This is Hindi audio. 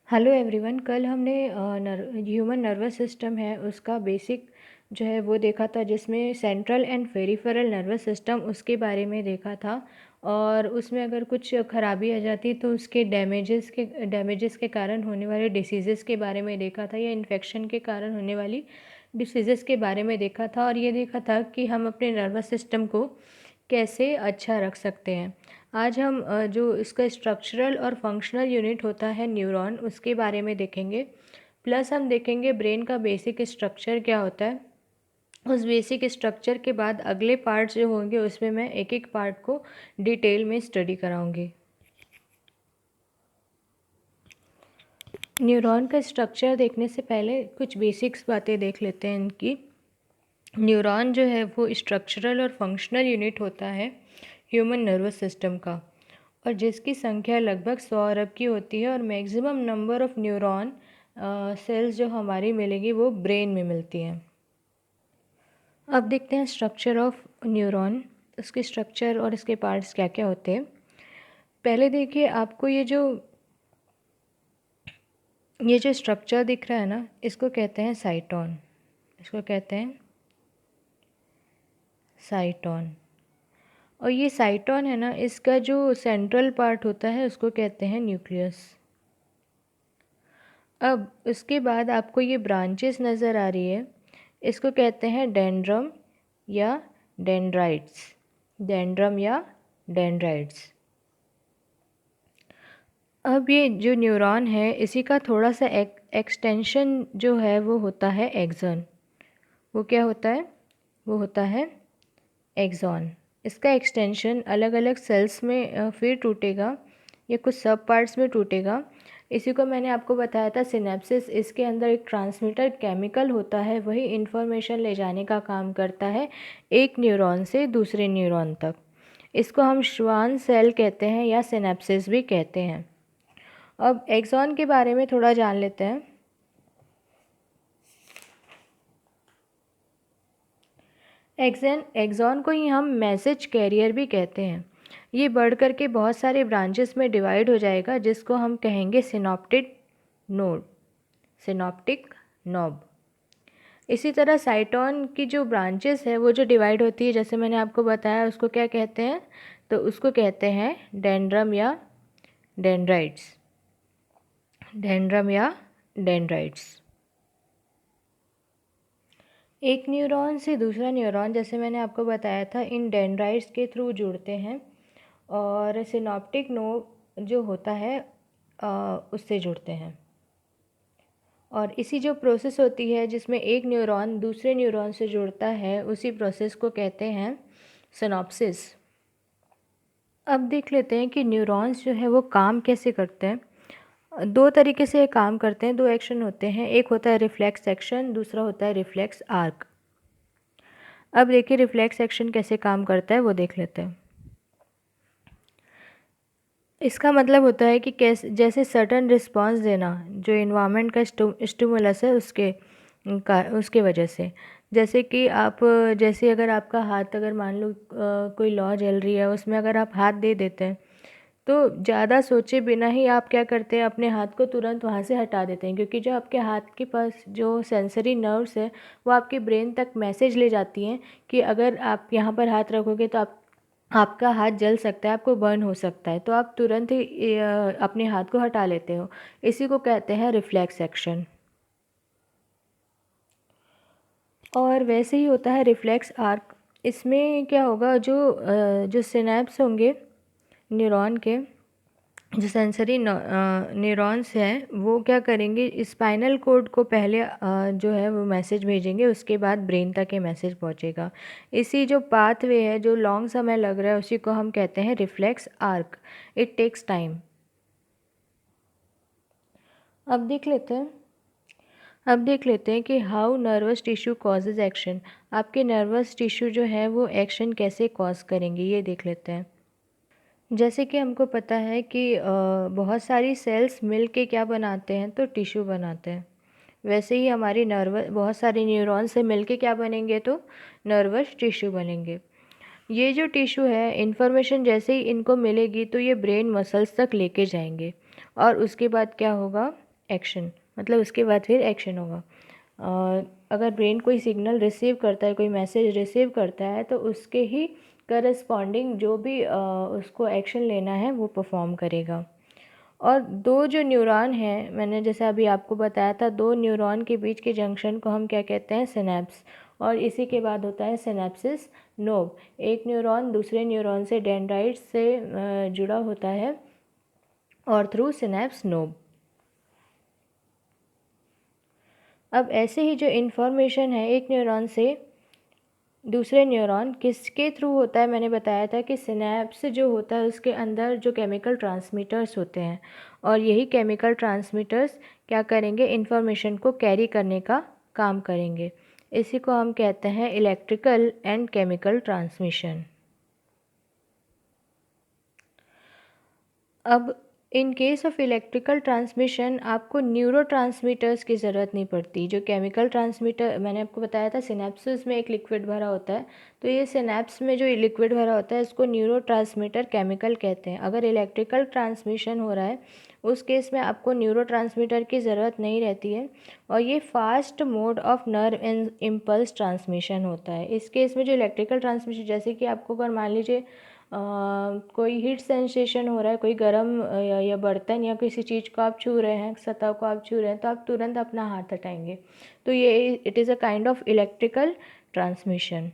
Hello everyone. कल हमने ह्यूमन नर्वस सिस्टम है उसका बेसिक जो है वो देखा था, जिसमें central and peripheral nervous system उसके बारे में देखा था। और उसमें अगर कुछ खराबी आ जाती तो उसके डैमेजेस के कारण होने वाले डिसीज़ेस के बारे में देखा था, या इन्फेक्शन के कारण होने वाली डिसीज़ेस के बारे में देखा था। और ये देखा था कि हम अपने नर्वस सिस्टम को कैसे अच्छा रख सकते हैं। आज हम जो इसका स्ट्रक्चरल और फंक्शनल यूनिट होता है न्यूरॉन, उसके बारे में देखेंगे। प्लस हम देखेंगे ब्रेन का बेसिक स्ट्रक्चर क्या होता है। उस बेसिक स्ट्रक्चर के बाद अगले पार्ट्स जो होंगे उसमें मैं एक एक पार्ट को डिटेल में स्टडी कराऊंगी। न्यूरॉन का स्ट्रक्चर देखने से पहले कुछ बेसिक्स बातें देख लेते हैं इनकी। न्यूरॉन जो है वो स्ट्रक्चरल और फंक्शनल यूनिट होता है ह्यूमन नर्वस सिस्टम का, और जिसकी संख्या लगभग 100 अरब की होती है। और maximum number of neuron cells जो हमारी मिलेगी वो ब्रेन में मिलती हैं। अब देखते हैं स्ट्रक्चर ऑफ न्यूरॉन, उसके स्ट्रक्चर और इसके पार्ट्स क्या क्या होते हैं। पहले देखिए, आपको ये जो स्ट्रक्चर दिख रहा है ना, इसको कहते हैं साइटोन। इसको कहते हैं साइटोन। और ये साइटोन है ना, इसका जो सेंट्रल पार्ट होता है उसको कहते हैं न्यूक्लियस। अब उसके बाद आपको ये ब्रांचेस नज़र आ रही है, इसको कहते हैं डेंड्रम या डेंड्राइट्स। डेंड्रम या डेंड्राइट्स। अब ये जो न्यूरॉन है इसी का थोड़ा सा एक्सटेंशन जो है वो होता है एक्सॉन। वो क्या होता है? वो होता है एक्सॉन। इसका एक्सटेंशन अलग अलग सेल्स में फिर टूटेगा, या कुछ सब पार्ट्स में टूटेगा। इसी को मैंने आपको बताया था सिनेप्सिस। इसके अंदर एक ट्रांसमीटर केमिकल होता है, वही इन्फॉर्मेशन ले जाने का काम करता है एक न्यूरॉन से दूसरे न्यूरॉन तक। इसको हम श्वान सेल कहते हैं या सिनेप्सिस भी कहते हैं। अब एक्सॉन के बारे में थोड़ा जान लेते हैं। एक्सॉन को ही हम मैसेज कैरियर भी कहते हैं। ये बढ़ कर के बहुत सारे ब्रांचेस में डिवाइड हो जाएगा, जिसको हम कहेंगे सिनॉप्टिक नोड, सिनॉप्टिक नॉब। इसी तरह साइटोन की जो ब्रांचेस है वो जो डिवाइड होती है, जैसे मैंने आपको बताया, उसको क्या कहते हैं? तो उसको कहते हैं डेंड्रम या डेंड्राइट्स। डेंड्रम या डेंड्राइट्स। एक न्यूरॉन से दूसरा न्यूरॉन, जैसे मैंने आपको बताया था, इन डेंड्राइट्स के थ्रू जुड़ते हैं, और सिनॉप्टिक नोड जो होता है उससे जुड़ते हैं। और इसी जो प्रोसेस होती है जिसमें एक न्यूरॉन दूसरे न्यूरॉन से जुड़ता है, उसी प्रोसेस को कहते हैं सिनॉप्सिस। अब देख लेते हैं कि न्यूरॉन्स जो है वो काम कैसे करते हैं। दो तरीके से ये काम करते हैं, दो एक्शन होते हैं। एक होता है रिफ्लेक्स एक्शन, दूसरा होता है रिफ्लेक्स आर्क। अब देखिए रिफ्लेक्स एक्शन कैसे काम करता है वो देख लेते हैं। इसका मतलब होता है कि कैसे, जैसे सडन रिस्पांस देना जो इन्वायरमेंट का स्टिमुलस है उसके वजह से। जैसे कि आप, जैसे अगर आपका हाथ, अगर मान लो कोई लौ जल रही है, उसमें अगर आप हाथ दे देते हैं तो ज़्यादा सोचे बिना ही आप क्या करते हैं, अपने हाथ को तुरंत वहाँ से हटा देते हैं, क्योंकि जो आपके हाथ के पास जो सेंसरी नर्व्स है वो आपके ब्रेन तक मैसेज ले जाती हैं कि अगर आप यहाँ पर हाथ रखोगे तो आपका हाथ जल सकता है, आपको बर्न हो सकता है, तो आप तुरंत ही अपने हाथ को हटा लेते हो। इसी को कहते हैं रिफ्लेक्स एक्शन। और वैसे ही होता है रिफ्लेक्स आर्क। इसमें क्या होगा, जो सिनेप्स होंगे न्यूरॉन के, जो सेंसरी न्यूरॉन्स हैं, वो क्या करेंगे, स्पाइनल कोड को पहले जो है वो मैसेज भेजेंगे, उसके बाद ब्रेन तक ये मैसेज पहुंचेगा। इसी जो पाथवे है जो लॉन्ग समय लग रहा है उसी को हम कहते हैं reflex arc. It takes time. अब देख लेते हैं अब देख लेते हैं कि how nervous tissue causes action. आपके नर्वस टिश्यू जो है वो एक्शन कैसे कॉज करेंगे, ये देख लेते हैं। जैसे कि हमको पता है कि बहुत सारी सेल्स मिल के क्या बनाते हैं, तो टिश्यू बनाते हैं। वैसे ही हमारी नर्वस, बहुत सारे न्यूरॉन से मिल के क्या बनेंगे, तो नर्वस टिश्यू बनेंगे। ये जो टिश्यू है, इन्फॉर्मेशन जैसे ही इनको मिलेगी तो ये ब्रेन मसल्स तक लेके जाएंगे, और उसके बाद क्या होगा, एक्शन, मतलब उसके बाद फिर एक्शन होगा। अगर ब्रेन कोई सिग्नल रिसीव करता है, कोई मैसेज रिसीव करता है, तो उसके ही करस्पॉन्डिंग जो भी उसको एक्शन लेना है वो परफॉर्म करेगा। और दो जो न्यूरॉन हैं, मैंने जैसे अभी आपको बताया था, दो न्यूरॉन के बीच के जंक्शन को हम क्या कहते हैं? सिनैप्स। और इसी के बाद होता है सिनैप्सिस नोब। एक न्यूरॉन दूसरे न्यूरॉन से डेंड्राइट से जुड़ा होता है और थ्रू सिनैप्स नोब। अब ऐसे ही जो इन्फॉर्मेशन है एक न्यूरॉन से दूसरे न्यूरॉन किसके थ्रू होता है? मैंने बताया था कि सिनैप्स जो होता है उसके अंदर जो केमिकल ट्रांसमीटर्स होते हैं, और यही केमिकल ट्रांसमीटर्स क्या करेंगे? इन्फॉर्मेशन को कैरी करने का काम करेंगे। इसी को हम कहते हैं इलेक्ट्रिकल एंड केमिकल ट्रांसमिशन। अब in case of electrical transmission आपको न्यूरोट्रांसमीटर्स की ज़रूरत नहीं पड़ती। जो केमिकल ट्रांसमीटर मैंने आपको बताया था, सिनैप्सेस में एक लिक्विड भरा होता है, तो ये सिनैप्स में जो लिक्विड भरा होता है इसको न्यूरोट्रांसमीटर केमिकल कहते हैं। अगर इलेक्ट्रिकल ट्रांसमिशन हो रहा है उस केस में आपको न्यूरोट्रांसमीटर की ज़रूरत नहीं रहती है, और ये fast mode of nerve impulse transmission होता है। इस केस में जो इलेक्ट्रिकल ट्रांसमिशन, जैसे कि आपको अगर मान लीजिए कोई हीट सेंसेशन हो रहा है, कोई गर्म या बर्तन या किसी चीज़ को आप छू रहे हैं, सतह को आप छू रहे हैं, तो आप तुरंत अपना हाथ हटाएंगे। तो ये it is a kind of electrical transmission.